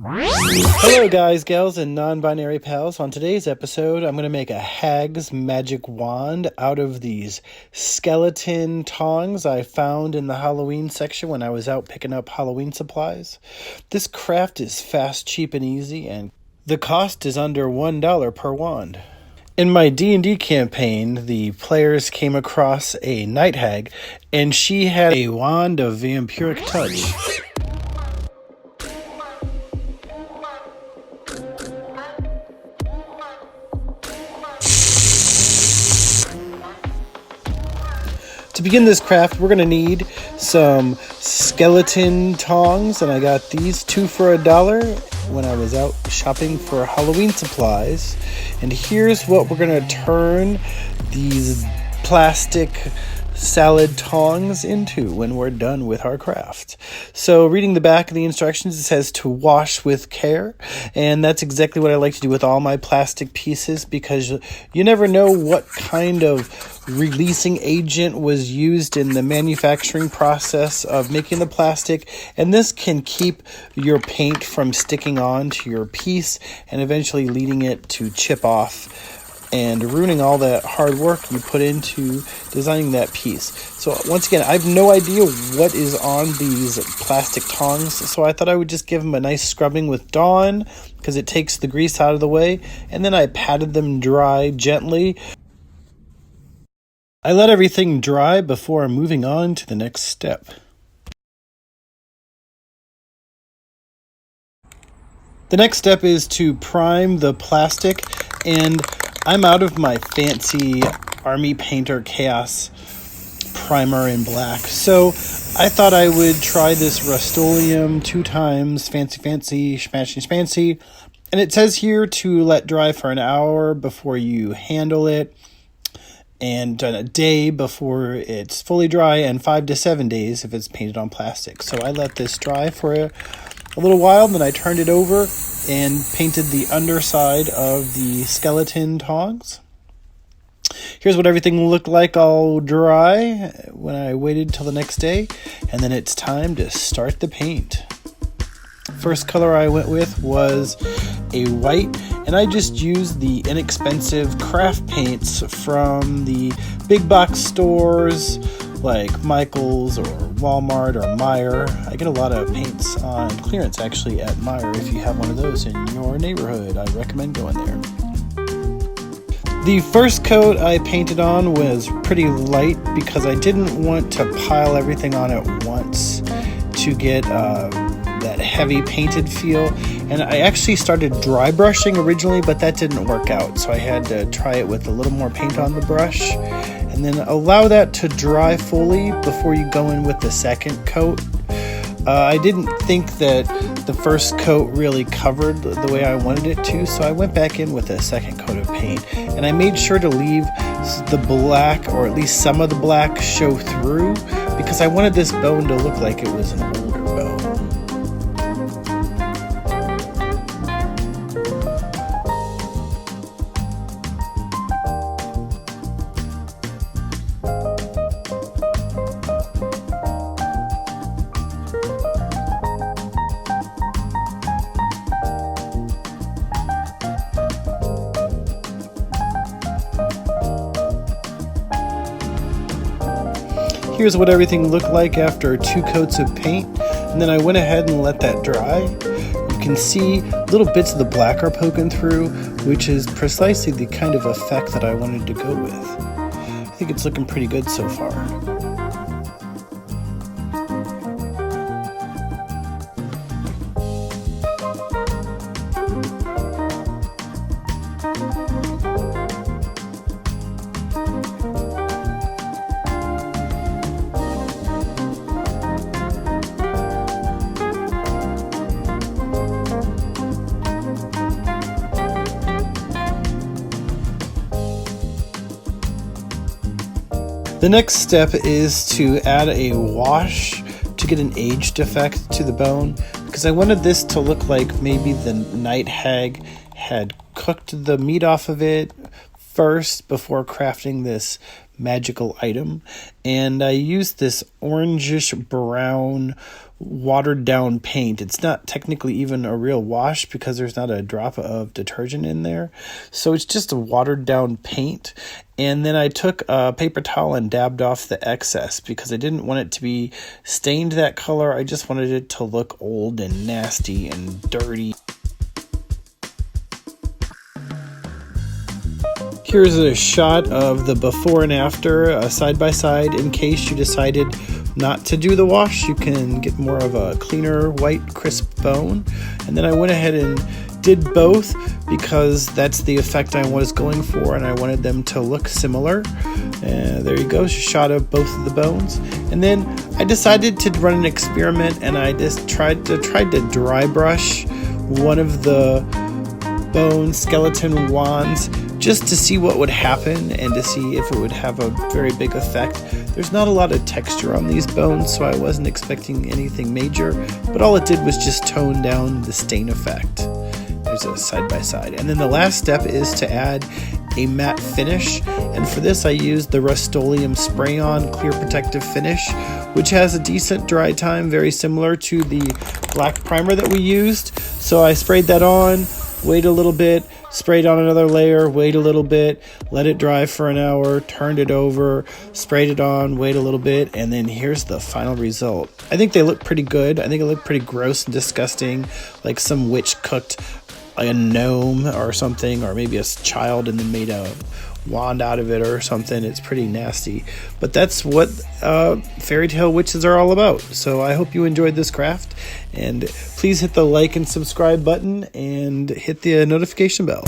Hello guys, gals, and non-binary pals. On today's episode, I'm going to make a hag's magic wand out of these skeleton tongs I found in the Halloween section when I was out picking up Halloween supplies. This craft is fast, cheap, and easy, and the cost is under $1 per wand. In my D&D campaign, the players came across a night hag, and she had a Wand of Vampiric Touch. To begin this craft, we're going to need some skeleton tongs, and I got these 2 for $1 when I was out shopping for Halloween supplies. And here's what we're going to turn these plastic salad tongs into when we're done with our craft. So reading the back of the instructions, it says to wash with care, and that's exactly what I like to do with all my plastic pieces, because you never know what kind of releasing agent was used in the manufacturing process of making the plastic, and this can keep your paint from sticking on to your piece and eventually leading it to chip off and ruining all that hard work you put into designing that piece. So once again, I have no idea what is on these plastic tongs, so I thought I would just give them a nice scrubbing with Dawn, because it takes the grease out of the way, and then I patted them dry gently. I let everything dry before moving on to the next step. The next step is to prime the plastic, and I'm out of my fancy Army Painter Chaos primer in black, so I thought I would try this Rust-Oleum 2 times fancy schmancy, and it says here to let dry for an hour before you handle it, and a day before it's fully dry, and 5 to 7 days if it's painted on plastic. So I let this dry for a little while, then I turned it over and painted the underside of the skeleton tongs. Here's what everything looked like all dry when I waited till the next day, and then it's time to start the paint. First color I went with was a white, and I just used the inexpensive craft paints from the big box stores like Michael's or Walmart or Meijer. I get a lot of paints on clearance actually at Meijer. If you have one of those in your neighborhood, I recommend going there. The first coat I painted on was pretty light because I didn't want to pile everything on at once to get that heavy painted feel, and I actually started dry brushing originally, but that didn't work out, so I had to try it with a little more paint on the brush, and then allow that to dry fully before you go in with the second coat. I didn't think that the first coat really covered the way I wanted it to, so I went back in with a second coat of paint, and I made sure to leave the black, or at least some of the black, show through, because I wanted this bone to look like it was an older bone. Here's what everything looked like after 2 coats of paint, and then I went ahead and let that dry. You can see little bits of the black are poking through, which is precisely the kind of effect that I wanted to go with. I think it's looking pretty good so far. The next step is to add a wash to get an aged effect to the bone, because I wanted this to look like maybe the night hag had cooked the meat off of it first before crafting this magical item. And I used this orangish brown watered down paint. It's not technically even a real wash because there's not a drop of detergent in there. So it's just a watered down paint. And then I took a paper towel and dabbed off the excess because I didn't want it to be stained that color. I just wanted it to look old and nasty and dirty. Here's a shot of the before and after, side by side. In case you decided not to do the wash, you can get more of a cleaner, white, crisp bone. And then I went ahead and did both because that's the effect I was going for, and I wanted them to look similar. There you go, shot of both of the bones. And then I decided to run an experiment, and I just tried to dry brush one of the bone skeleton wands just to see what would happen and to see if it would have a very big effect. There's not a lot of texture on these bones, so I wasn't expecting anything major, but all it did was just tone down the stain effect. There's a side by side. And then the last step is to add a matte finish, and for this I used the Rust-Oleum Spray-On Clear Protective Finish, which has a decent dry time, very similar to the black primer that we used. So I sprayed that on, wait a little bit, sprayed on another layer, wait a little bit, let it dry for an hour, turned it over, sprayed it on, wait a little bit, and then here's the final result. I think they look pretty good. I think it looked pretty gross and disgusting, like some witch cooked a gnome or something, or maybe a child and then made a wand out of it or something. It's pretty nasty, but that's what fairy tale witches are all about. So I hope you enjoyed this craft, and please hit the like and subscribe button and hit the notification bell.